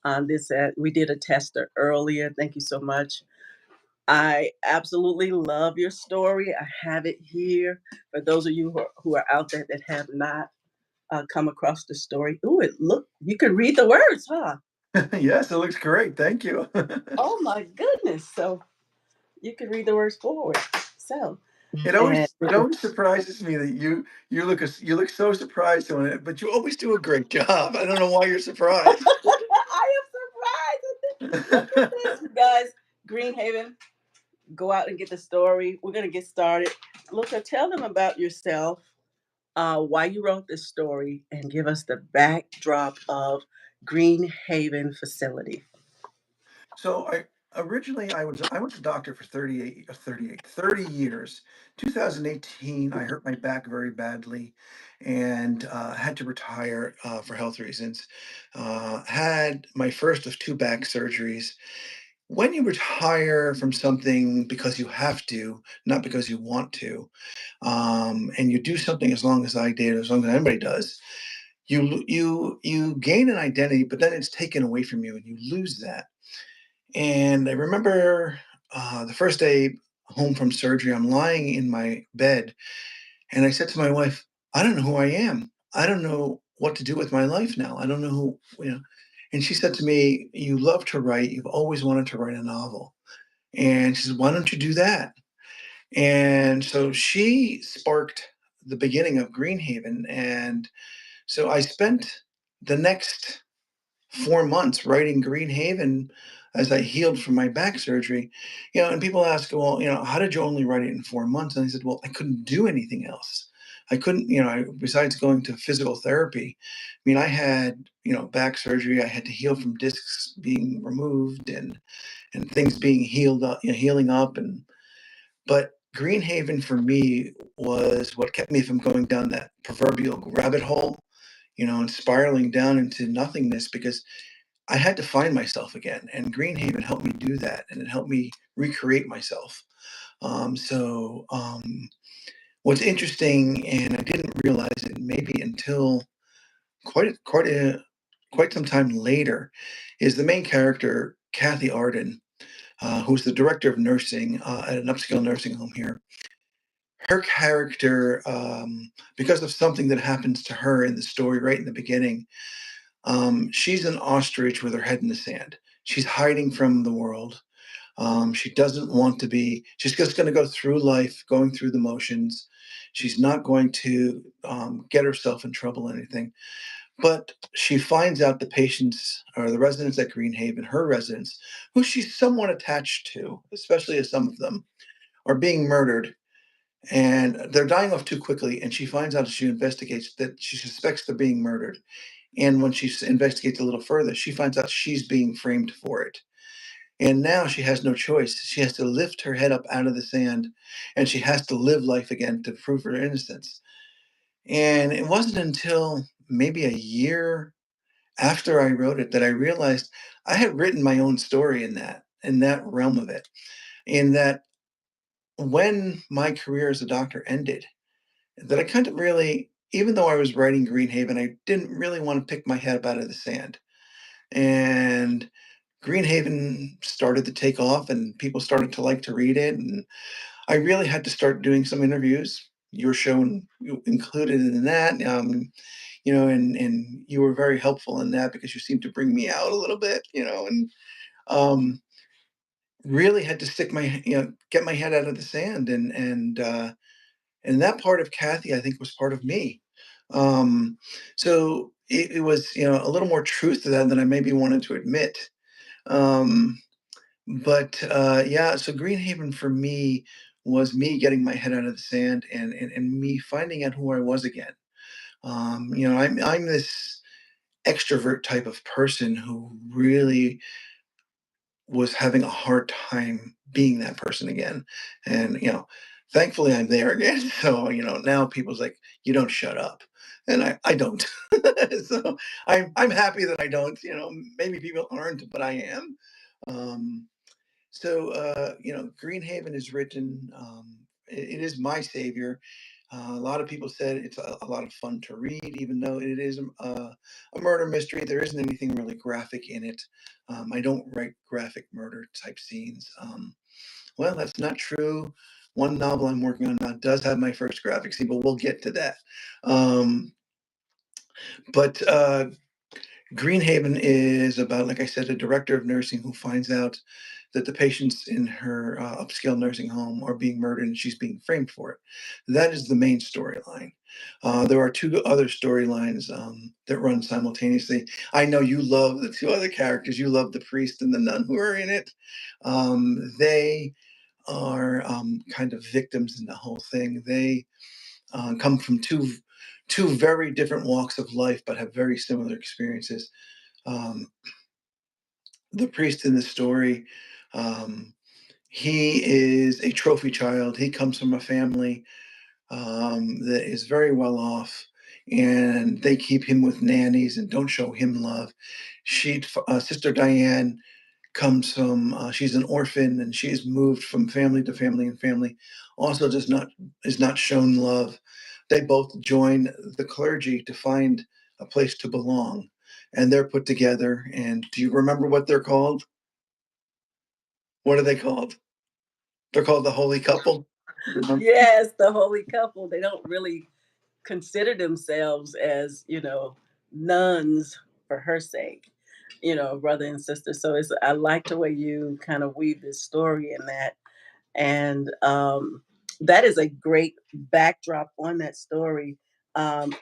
on this. We did a tester earlier. Thank you so much. I absolutely love your story. I have it here for those of you who are out there that have not come across the story. Ooh, you can read the words, huh? Yes, it looks great. Thank you. Oh my goodness. So you can read the words forward. So, It and always surprises me that you look so surprised on it, but you always do a great job. I don't know why you're surprised. I am surprised. Look at this, you guys. Greenhaven, go out and get the story. We're going to get started. Luca, tell them about yourself, why you wrote this story, and give us the backdrop of Greenhaven facility. So originally I was a doctor for 30 years. 2018, I hurt my back very badly and had to retire for health reasons. Had my first of two back surgeries. When you retire from something because you have to, not because you want to, and you do something as long as I did, as long as anybody does, you gain an identity, but then it's taken away from you, and you lose that. And I remember the first day home from surgery, I'm lying in my bed, and I said to my wife, "I don't know who I am. I don't know what to do with my life now. I don't know who, you know." And she said to me, "You love to write. You've always wanted to write a novel." And she said, "Why don't you do that?" And so she sparked the beginning of Greenhaven. And so I spent the next 4 months writing Greenhaven as I healed from my back surgery. And people ask, "Well, how did you only write it in 4 months?" And I said, "Well, I couldn't do anything else. I couldn't, besides going to physical therapy. I mean, I had, back surgery. I had to heal from discs being removed and things being healed up, healing up. But Greenhaven for me was what kept me from going down that proverbial rabbit hole, and spiraling down into nothingness, because I had to find myself again. And Greenhaven helped me do that, and it helped me recreate myself. What's interesting, and I didn't realize it maybe until quite some time later, is the main character, Cathy Arden, who's the director of nursing at an upscale nursing home here. Her character, because of something that happens to her in the story right in the beginning, she's an ostrich with her head in the sand. She's hiding from the world. She doesn't want to be, she's just going to go through life, going through the motions. She's not going to get herself in trouble or anything. But she finds out the patients or the residents at Greenhaven, her residents, who she's somewhat attached to, especially as some of them, are being murdered, and they're dying off too quickly. And she finds out, as she investigates, that she suspects they're being murdered. And when she investigates a little further, she finds out she's being framed for it. And now she has no choice. She has to lift her head up out of the sand, and she has to live life again to prove her innocence. And it wasn't until maybe a year after I wrote it that I realized I had written my own story in that realm of it. In that, when my career as a doctor ended, that I kind of really, even though I was writing Greenhaven, I didn't really want to pick my head up out of the sand. And Greenhaven started to take off, and people started to like to read it. And I really had to start doing some interviews. Your show included in that, and you were very helpful in that, because you seemed to bring me out a little bit, and um, really had to get my head out of the sand, and that part of Cathy, I think, was part of me. So it was, a little more truth to that than I maybe wanted to admit. Um, but yeah, so Greenhaven for me was me getting my head out of the sand, and me finding out who I was again. I'm this extrovert type of person who really was having a hard time being that person again. And, thankfully I'm there again. So, now people's like, "You don't shut up." And I don't. So I'm happy that I don't, maybe people aren't, but I am. Um, Greenhaven is written, it is my savior. A lot of people said it's a lot of fun to read, even though it is a murder mystery. There isn't anything really graphic in it. I don't write graphic murder type scenes. Well, that's not true. One novel I'm working on now does have my first graphic scene, but we'll get to that. Um, but Greenhaven is about, like I said, a director of nursing who finds out that the patients in her upscale nursing home are being murdered and she's being framed for it. That is the main storyline. There are two other storylines that run simultaneously. I know you love the two other characters. You love the priest and the nun who are in it. They are kind of victims in the whole thing. They come from two very different walks of life, but have very similar experiences. Um, the priest in the story, um, he is a trophy child. He comes from a family that is very well off, and they keep him with nannies and don't show him love. Sister Diane comes from she's an orphan and she's moved from family to family and family also does not is not shown love. They both join the clergy to find a place to belong, and they're put together. And do you remember what they're called? What are they called? They're called the holy couple. Yes, the holy couple. They don't really consider themselves as, nuns for her sake, brother and sister. So I like the way you kind of weave this story in that. And that is a great backdrop on that story.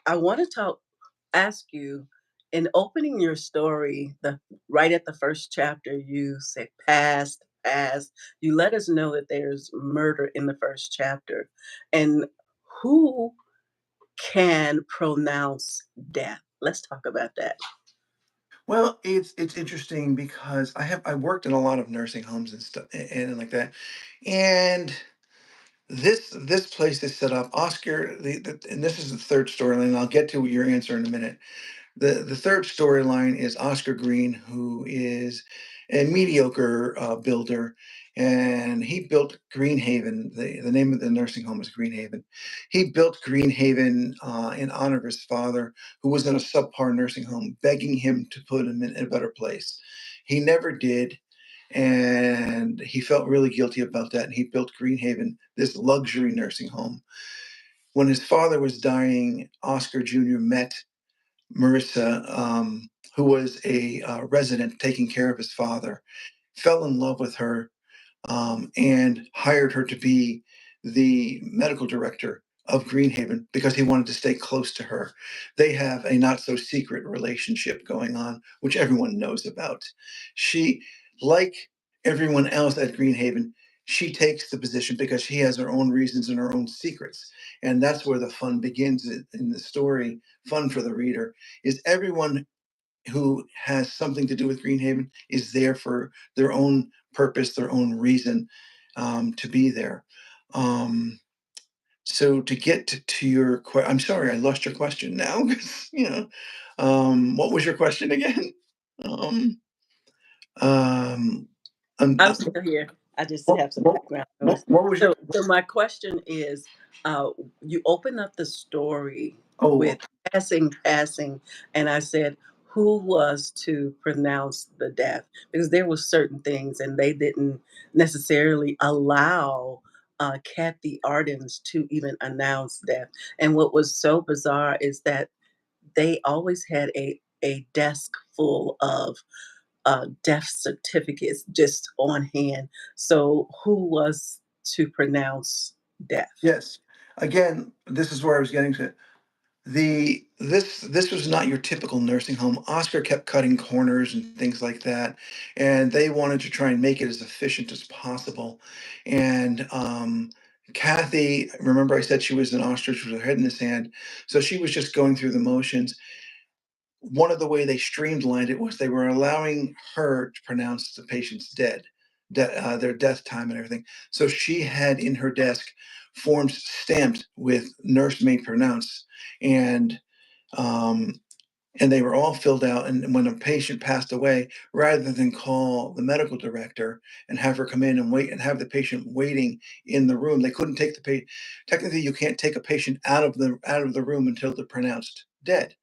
I want to ask you, in opening your story, the right at the first chapter, you said past, past. You let us know that there's murder in the first chapter, and who can pronounce death? Let's talk about that. Well, it's interesting because I worked in a lot of nursing homes and stuff and like that, and this place is set up. Oscar, and this is the third storyline. I'll get to your answer in a minute. The third storyline is Oscar Green, who is a mediocre builder, and he built Greenhaven. The name of the nursing home is Greenhaven. He built Greenhaven in honor of his father, who was in a subpar nursing home, begging him to put him in a better place. He never did, and he felt really guilty about that. And he built Greenhaven, this luxury nursing home. When his father was dying, Oscar Jr. met Marissa, who was a resident taking care of his father, fell in love with her and hired her to be the medical director of Greenhaven because he wanted to stay close to her. They have a not so secret relationship going on, which everyone knows about. She, like everyone else at Greenhaven, she takes the position because she has her own reasons and her own secrets. And that's where the fun begins in the story. Fun for the reader is everyone who has something to do with Greenhaven is there for their own purpose, their own reason to be there. Um, so to get to your question, I'm sorry, I lost your question now. 'Cause, what was your question again? Um, um, um, I'm uh, still here. I just what, have some what, background what, noise. what was your? So my question is, you open up the story Oh, with passing, passing, and I said, who was to pronounce the death? Because there were certain things, and they didn't necessarily allow Cathy Ardens to even announce death. And what was so bizarre is that they always had a desk full of death certificates just on hand. So who was to pronounce death? yes. Again, this is where I was getting to. This was not your typical nursing home. Oscar kept cutting corners and things like that, and they wanted to try and make it as efficient as possible. And Kathy, remember I said she was an ostrich with her head in the sand, so she was just going through the motions. One of the way they streamlined it was they were allowing her to pronounce the patient's their death time and everything. So she had in her desk forms stamped with nurse may pronounce, and um, and they were all filled out. And when a patient passed away, rather than call the medical director and have her come in and wait and have the patient waiting in the room, they couldn't take the patient. Technically, you can't take a patient out of the room until they're pronounced dead.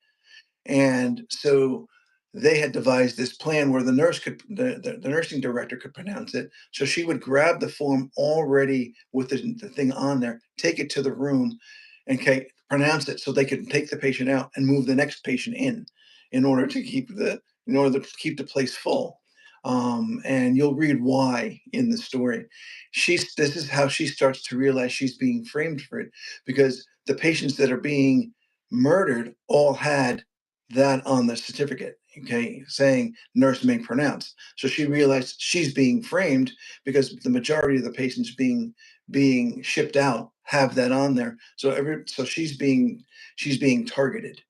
And so they had devised this plan where the nursing director could pronounce it. So she would grab the form already with the thing on there, take it to the room, and pronounce it so they could take the patient out and move the next patient in order to keep the place full. And you'll read why in the story. This is how she starts to realize she's being framed for it, because the patients that are being murdered all had that on the certificate, okay, saying nurse may pronounce. So she realized she's being framed because the majority of the patients being shipped out have that on there. So she's being targeted.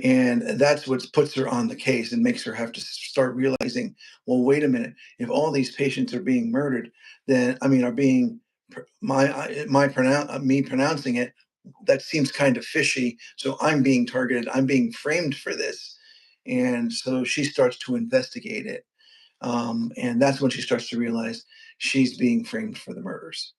And that's what puts her on the case and makes her have to start realizing, well, wait a minute, if all these patients are being murdered, then I mean are being me pronouncing it, that seems kind of fishy. So I'm being targeted. I'm being framed for this. And so she starts to investigate it. And that's when she starts to realize she's being framed for the murders.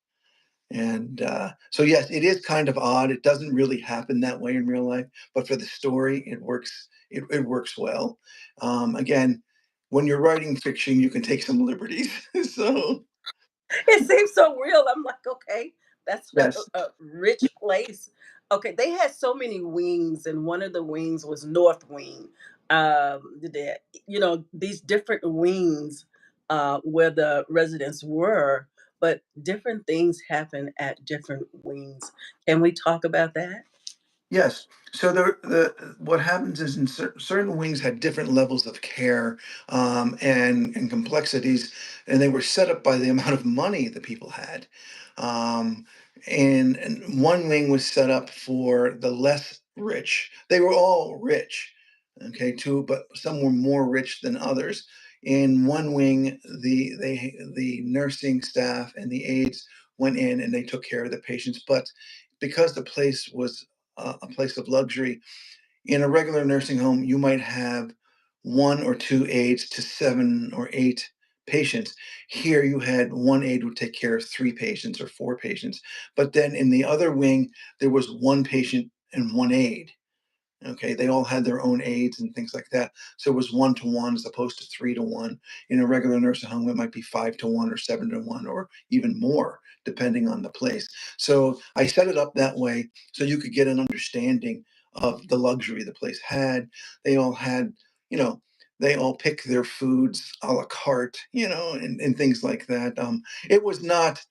And so, yes, it is kind of odd. It doesn't really happen that way in real life, but for the story, it works. It works well. Again, when you're writing fiction, you can take some liberties. So, It seems so real. I'm like, okay, that's yes, a rich place. Okay, they had so many wings, and one of the wings was North Wing. That these different wings where the residents were, but different things happen at different wings. Can we talk about that? yes. So the what happens is in certain wings had different levels of care, and complexities, and they were set up by the amount of money the people had. Um, and one wing was set up for the less rich. They were all rich, okay, too, but some were more rich than others. In one wing, the nursing staff and the aides went in and they took care of the patients, but because the place was a place of luxury. In a regular nursing home, you might have one or two aides to 7 or 8 patients. Here, you had one aide would take care of 3 patients or 4 patients. But then in the other wing, there was one patient and one aide. Okay, they all had their own aides and things like that. So it was 1 to 1 as opposed to 3 to 1. In a regular nursing home, it might be 5 to 1 or 7 to 1 or even more, depending on the place. So I set it up that way so you could get an understanding of the luxury the place had. They all had, you know, they all pick their foods a la carte, and things like that. It was not,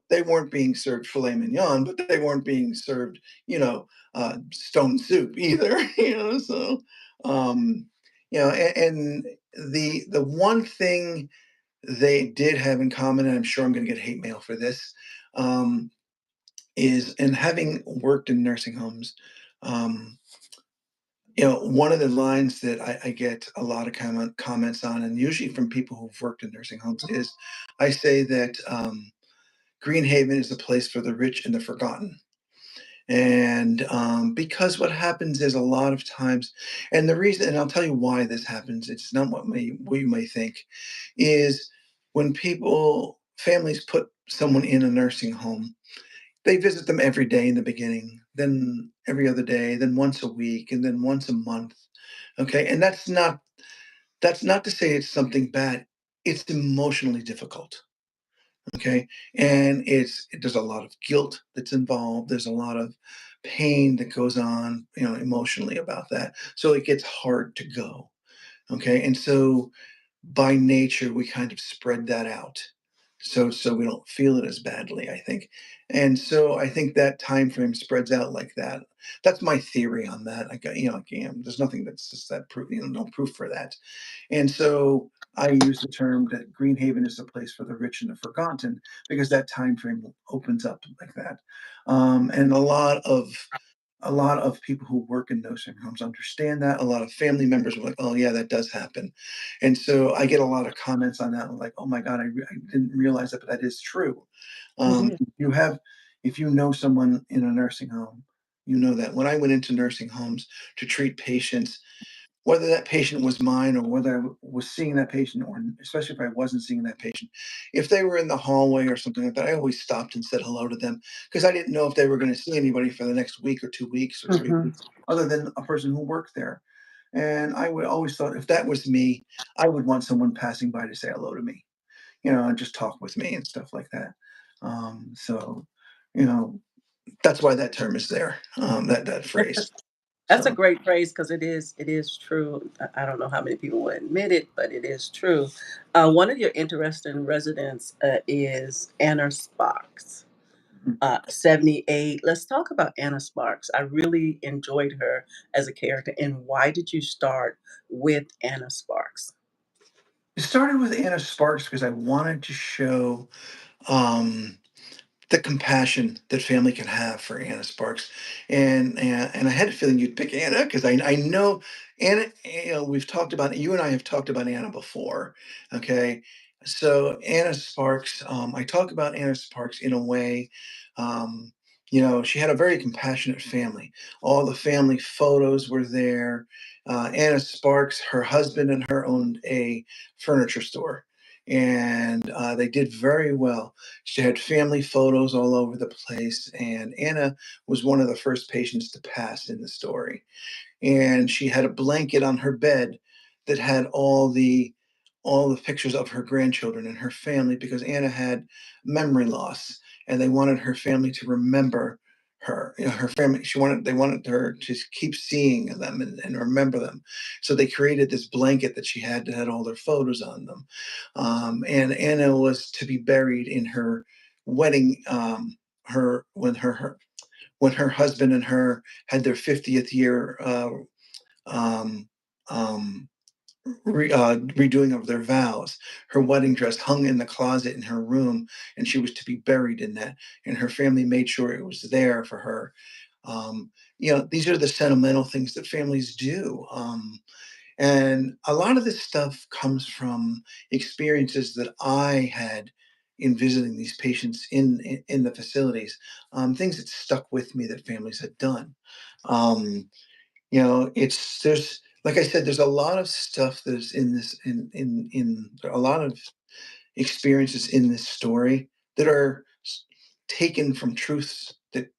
they weren't being served filet mignon, but they weren't being served, stone soup either. So and the one thing they did have in common, and I'm sure I'm going to get hate mail for this, um, is, and having worked in nursing homes, um, one of the lines that I get a lot of comments on, and usually from people who've worked in nursing homes, is I say that Greenhaven is a place for the rich and the forgotten. And because what happens is a lot of times, and the reason, and I'll tell you why this happens, it's not what you may think, is when families put someone in a nursing home, they visit them every day in the beginning, then every other day, then once a week, and then once a month. Okay. And that's not to say it's something bad. It's emotionally difficult. Okay. And there's a lot of guilt that's involved. There's a lot of pain that goes on, emotionally about that. So it gets hard to go. Okay. And so by nature, we kind of spread that out. So we don't feel it as badly, I think. And so I think that time frame spreads out like that. That's my theory on that. I got, there's nothing that's just that proof, no proof for that. And so I use the term that Greenhaven is a place for the rich and the forgotten, because that time frame opens up like that. And a lot of people who work in nursing homes understand that. A lot of family members are like, "Oh yeah, that does happen," and so I get a lot of comments on that. I'm like, "Oh my god, I didn't realize that, but that is true." Mhm. If you know someone in a nursing home, you know that. When I went into nursing homes to treat patients, whether that patient was mine or whether I was seeing that patient, or especially if I wasn't seeing that patient, if they were in the hallway or something like that, I always stopped and said hello to them because I didn't know if they were going to see anybody for the next week or 2 weeks or 3 weeks, other than a person who worked there. And I would always thought if that was me, I would want someone passing by to say hello to me, and just talk with me and stuff like that. So, you know, that's why that term is there, that phrase. That's a So great phrase because it is true. I don't know how many people will admit it, but it is true. One of your interesting residents is Anna Sparks, mhm. 78. Let's talk about Anna Sparks. I really enjoyed her as a character. And why did you start with Anna Sparks? It started with Anna Sparks because I wanted to show um, the compassion that family can have for Anna Sparks, and I had a feeling you'd pick Anna because I know Anna. We've talked about, you and I have talked about Anna before. Okay, so Anna Sparks. I talk about Anna Sparks in a way. Um, she had a very compassionate family. All the family photos were there. Anna Sparks, her husband and her owned a furniture store, and they did very well. She had family photos all over the place, and Anna was one of the first patients to pass in the story. And she had a blanket on her bed that had all the pictures of her grandchildren and her family because Anna had memory loss, and they wanted her family to remember her. Her family. They wanted her to keep seeing them and remember them. So they created this blanket that she had that had all their photos on them. And Anna was to be buried in her wedding. Her when her husband and her had their 50th year um, um, redoing of their vows. Her wedding dress hung in the closet in her room, and she was to be buried in that. And her family made sure it was there for her. These are the sentimental things that families do. And a lot of this stuff comes from experiences that I had in visiting these patients in the facilities, things that stuck with me that families had done. Um, it's there's like I said, there's a lot of stuff that is in this in a lot of experiences in this story that are taken from truths that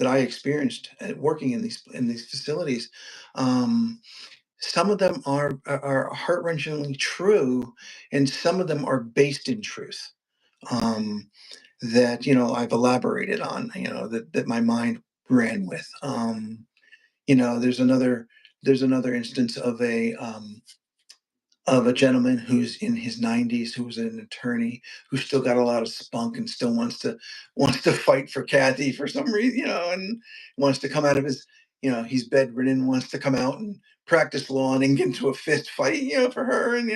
I experienced at working in these facilities. Um, some of them are heart-wrenchingly true, and some of them are based in truth, um, that I've elaborated on. That my mind ran with. There's another instance of a gentleman who's in his 90s, who was an attorney, who's still got a lot of spunk and still wants to fight for Kathy for some reason, and wants to come out of his, he's bedridden, wants to come out and practice law and get into a fist fight, for her, and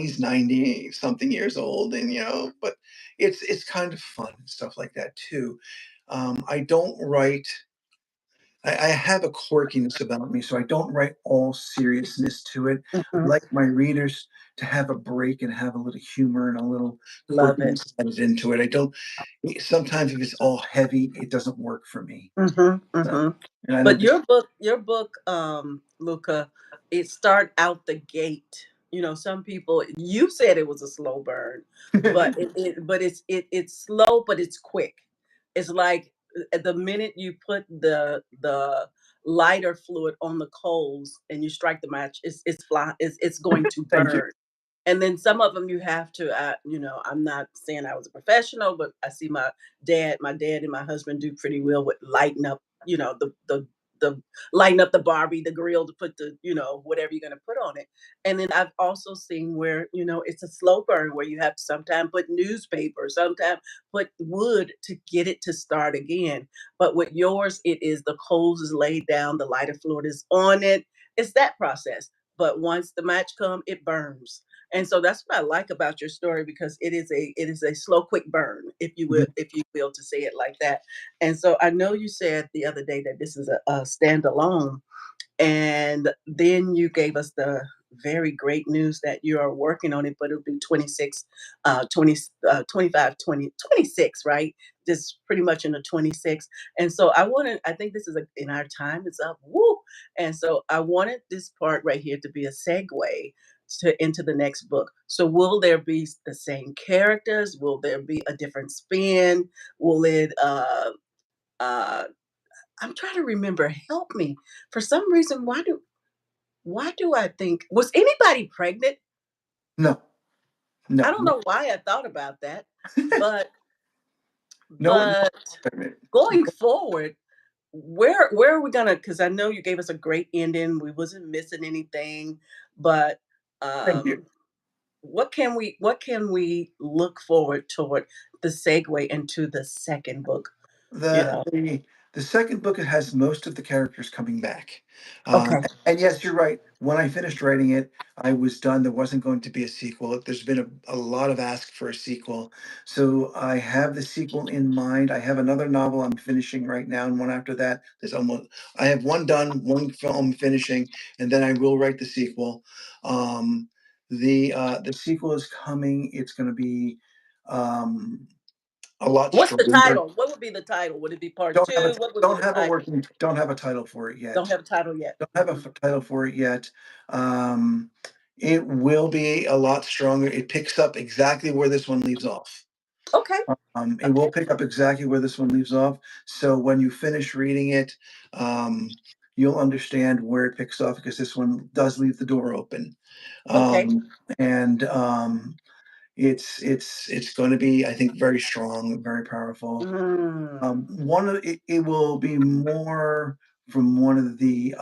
he's 90 something years old, and but it's kind of fun and stuff like that too. I don't write I have a quirkiness about me, so I don't write all seriousness to it. I Mhm. like my readers to have a break and have a little humor and a little Love it. quirkiness added into it. I don't. Sometimes if it's all heavy, it doesn't work for me. Mhm, So, mhm. and I know But this. your book, Luca, it start out the gate. Some people you said it was a slow burn, but it's slow, but it's quick. It's like the minute you put the lighter fluid on the coals and you strike the match, it's going to Thank you. burn. And then some of them you have to, I'm not saying I was a professional, but I see my dad and my husband do pretty well with lighting up, the lighting up the Barbie, the grill to put the, whatever you're gonna put on it. And then I've also seen where, it's a slow burn where you have to sometimes put newspaper, sometimes put wood to get it to start again. But with yours, it is the coals is laid down, the lighter fluid is on it. It's that process. But once the match come, it burns. And so that's what I like about your story because it is a slow, quick burn, if you will, to say it like that. And so I know you said the other day that this is a standalone, and then you gave us very great news that you are working on it, but it'll be 26, 20, 25, 20, 26, right? Just pretty much in the 26. And so I think this is in our time is up. Woo! And so I wanted this part right here to be a segue into the next book. So will there be the same characters? Will there be a different spin? Will it, uh, I'm trying to remember, help me. For some reason, why do I think was anybody pregnant? No, I no, don't know why I thought about that, but no one. but going forward, where are we gonna? Because I know you gave us a great ending. We wasn't missing anything, but Thank you. um, what can we look forward toward the segue into the second book? You The know. the the second book has most of the characters coming back. Okay. And yes, you're right. When I finished writing it, I was done. There wasn't going to be a sequel. There's been a lot of ask for a sequel. So I have the sequel in mind. I have another novel I'm finishing right now, and one after that. I have one done, one film finishing, and then I will write the sequel. Um, the sequel is coming. It's going to be um, a lot What's the stronger. title? What would be the title? Would it be part two? What would be the title? Don't have a title for it Don't yet. have a title yet. Don't have a Mhm. title for it yet. Um, it will be a lot stronger. It picks up exactly where this one leaves off. Okay. It will Okay. pick up exactly where this one leaves off. So when you finish reading it, um, you'll understand where it picks off because this one does leave the door open. Okay. And it's going to be, I think, very strong, very powerful. Mm. One of it, it will be more from one of the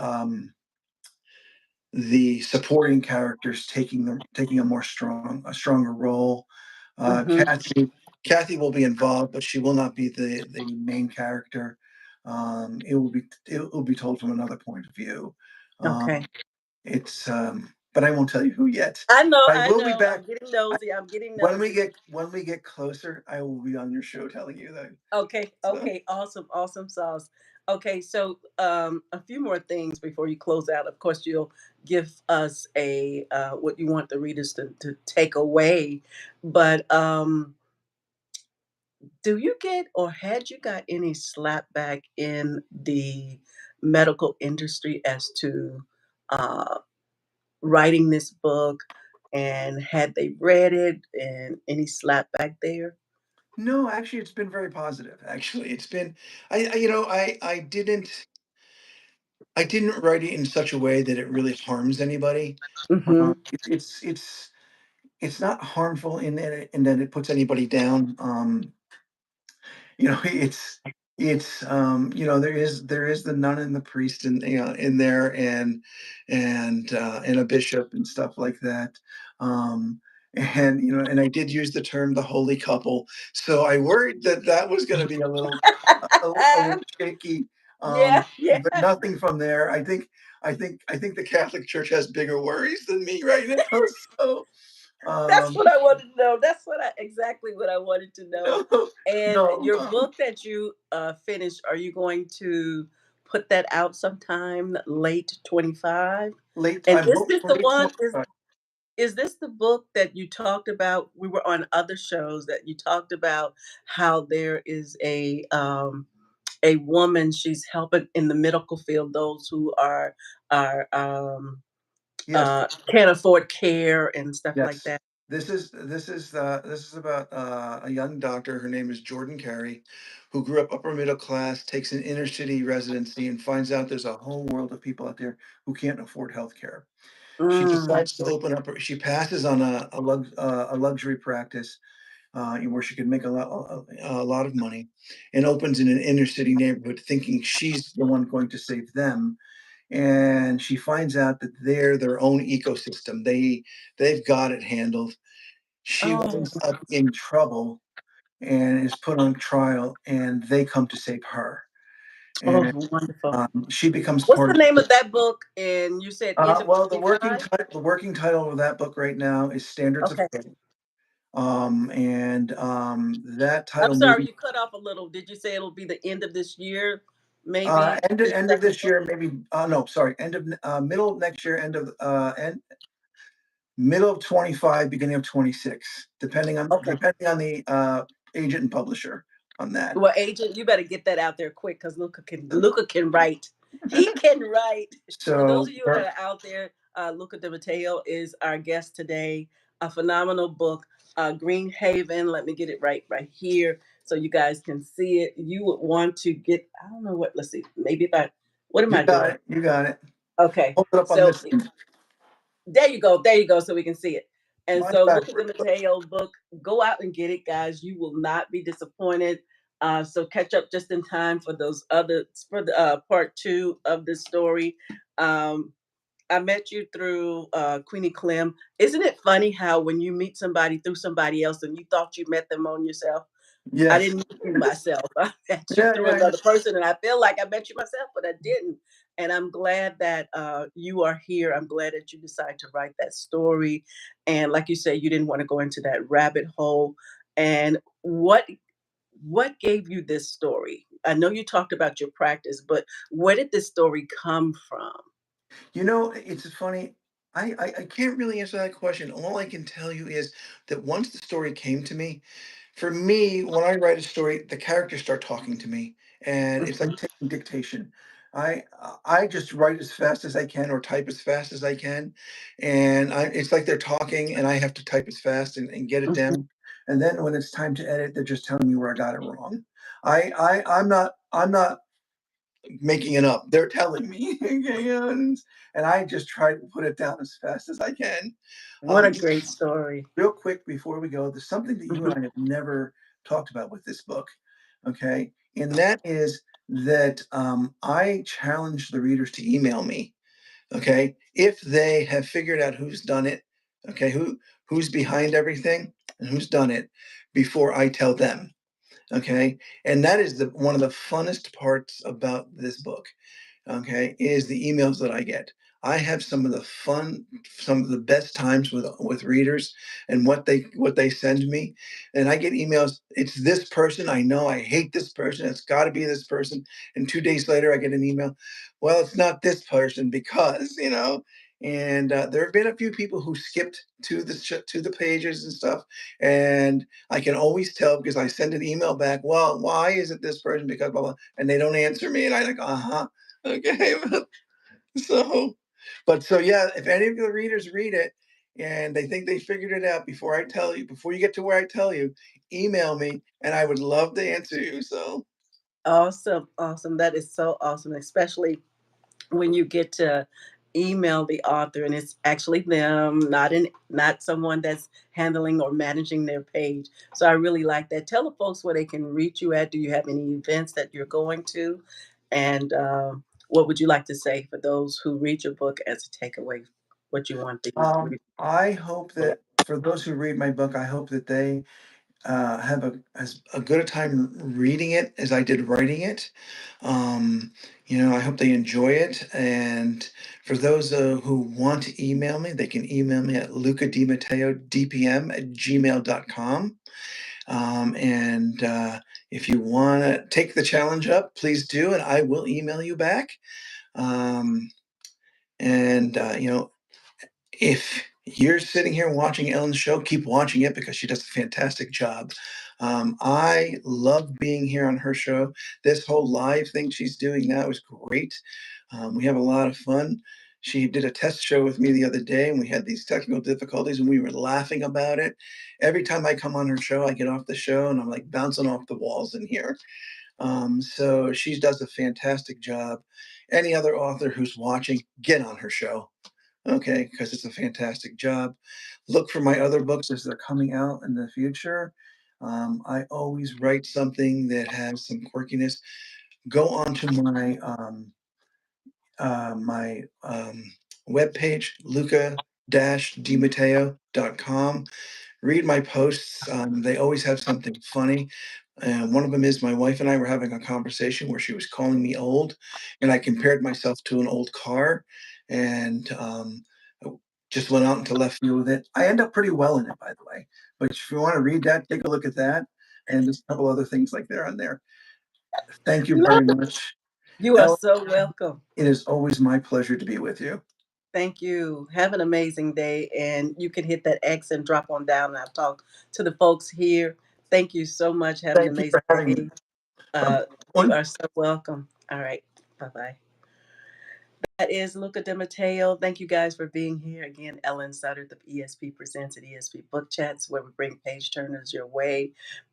supporting characters taking a stronger role. Mhm. Cathy will be involved, but she will not be the main character. It will be told from another point of view. Okay. Um, but I won't tell you who yet. I know, I I will be know. back I'm getting nosy. I'm getting when we nosy. get closer. I will be on your show telling you that. Okay. So Okay. Awesome. Awesome sauce. Okay. So, a few more things before you close out. Of course, you'll give us a what you want the readers to take away, but do you get or had you got any slap back in the medical industry as to uh, writing this book, and had they read it and any slap back there? no, actually, it's been very positive. Actually, it's been I didn't write it in such a way that it really harms anybody. Mhm. It's not harmful in that it puts anybody down. There is the nun and the priest in there, and a bishop and stuff like that. Um, and I did use the term the holy couple, so I worried that that was going to be a little shaky. Yeah, yeah. But nothing from there. I think the Catholic Church has bigger worries than me right now. So That's um, what I wanted to know. That's exactly what I wanted to know. no, And no. your book that you finished, are you going to put that out sometime late 25? Late. And I'm is hoping this for the late one? 25. Is this the book that you talked about? We were on other shows that you talked about how there is a woman, she's helping in the medical field those who are Yes. can't afford care and stuff like Yes. that. This is about a young doctor. Her name is Jordan Carey, who grew up upper middle class, takes an inner city residency, and finds out there's a whole world of people out there who can't afford health care. She Mm. decides to open up. She passes on a luxury practice where she could make a lot of money, and opens in an inner city neighborhood, thinking she's the one going to save them. And she finds out that they're their own ecosystem. They've got it handled. She Oh, winds up in trouble and is put on trial, and they come to save her. oh, And wonderful. she becomes What's the part of. name of that book? And you said end of Well, 25? the working title of that book right now is Standards of Okay. Care. And that I'm title sorry, maybe you cut off a little. Did you say it'll be the end of this year? Maybe the end of second this book? year, maybe. No, sorry, middle of next year, end middle of 25, beginning of 26, depending on Okay. the agent and publisher on that. Well, agent, you better get that out there quick because Luca can write. He can write. For those So of you that are out there, Luca DiMatteo is our guest today. A phenomenal book, Green Haven. Let me get it right here so you guys can see it. You would want to get. I don't know what. Let's see. Maybe if I. What am you I got doing? it. You got it. Okay. Hold it up on So this end. there you go. There you go. So we can see it. And Mine's so back. Luca DiMatteo book, go out and get it, guys. You will not be disappointed. So catch up just in time for those other for the part two of this story. Um, I met you through Queenie Clem. Isn't it funny how when you meet somebody through somebody else and you thought you met them on yourself? I Yes. didn't meet you myself. I met you Yeah, through yeah, yeah. another person, and I feel like I met you myself, but I didn't. And I'm glad that you are here. I'm glad that you decided to write that story. And like you said, you didn't want to go into that rabbit hole. And what gave you this story? I know you talked about your practice, but where did this story come from? You know, it's funny. I can't really answer that question. All I can tell you is that once the story came to me, for me, when I write a story, the characters start talking to me, and it's like Mhm, taking dictation. I just write as fast as I can or type as fast as I can, and it's like they're talking, and I have to type as fast and get it mhm. down. And then when it's time to edit, they're just telling me where I got it wrong. I'm not making it up. They're telling me, okay, and I just try to put it down as fast as I can. What a Um, great story. Real quick before we go, there's something that you and Mhm. I have never talked about with this book, okay? And that is that I challenge the readers to email me, okay? If they have figured out who's done it, okay, who's behind everything and who's done it before I tell them, okay? And that is the one of the funnest parts about this book, okay, is the emails that I get. I have some of the best times with readers and what they send me, and I get emails. It's this person. I know I hate this person. It's got to be this person. And 2 days later, I get an email. Well, it's not this person because you know. And there have been a few people who skipped to the pages and stuff, and I can always tell because I send an email back. Well, why is it this person? Because blah blah, and they don't answer me, and I like, okay, so, so yeah, if any of the readers read it and they think they figured it out before I tell you, before you get to where I tell you, email me and I would love to answer you. So, Awesome, awesome. That is so awesome, especially when you get to email the author and it's actually them, not someone that's handling or managing their page. So I really like that. Tell the folks where they can reach you at. Do you have any events that you're going to? And what would you like to say for those who read your book as a takeaway? What you want the reader I hope to know? that for those who read my book, I hope that they have as a good a time reading it as I did writing it. Um, I hope they enjoy it. And for those who want to email me, they can email me at lucadimatteodpm@gmail.com. And if you want to take the challenge up, please do, and I will email you back. Um, and if you're sitting here watching Ellen's show, keep watching it because she does a fantastic job. I love being here on her show. This whole live thing she's doing now is great. We have a lot of fun. She did a test show with me the other day, and we had these technical difficulties, and we were laughing about it. Every time I come on her show, I get off the show, and I'm like bouncing off the walls in here. So she does a fantastic job. Any other author who's watching, get on her show, okay, because it's a fantastic job. Look for my other books as they're coming out in the future. I always write something that has some quirkiness. Go onto my webpage, luca-dimatteo.com. Read my posts. They always have something funny. And one of them is my wife and I were having a conversation where she was calling me old, and I compared myself to an old car, and I just went out into left field with it. I end up pretty well in it, by the way. But if you want to read that, take a look at that, and there's a couple other things like there on there. Thank you very much, You are Ellen. so welcome. It is always my pleasure to be with you. Thank you. Have an amazing day. And you can hit that X and drop on down. And I'll talk to the folks here. Thank you so much. Have an Thank you amazing for having me. day. Um, You one are so welcome. All right. Bye bye. That is Luca DiMatteo. Thank you guys for being here. Again, Ellen Sudderth of ESP Presents at ESP Book Chats, where we bring page turners your way.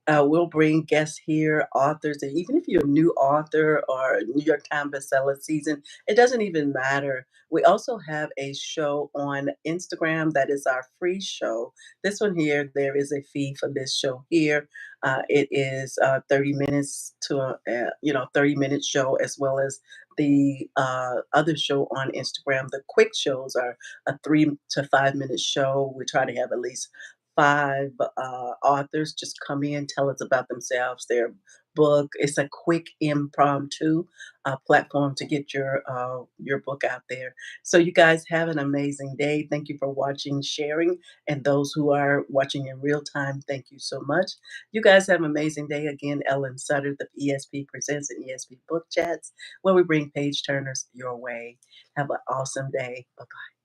We'll bring guests here, authors, and even if you're a new author or New York Times bestseller season, it doesn't even matter. We also have a show on Instagram that is our free show. This one here, there is a fee for this show here. It is 30 minutes to 30-minute show, as well as the other show on Instagram. The quick shows are a 3 to 5 minute show. We try to have at least five authors just come in, tell us about themselves, their book. It's a quick impromptu platform to get your book out there. So you guys have an amazing day. Thank you for watching, sharing, and those who are watching in real time, thank you so much. You guys have an amazing day. Again, Ellen Sutter, the ESP Presents and ESP Book Chats, where we bring page turners your way. Have an awesome day. Bye bye.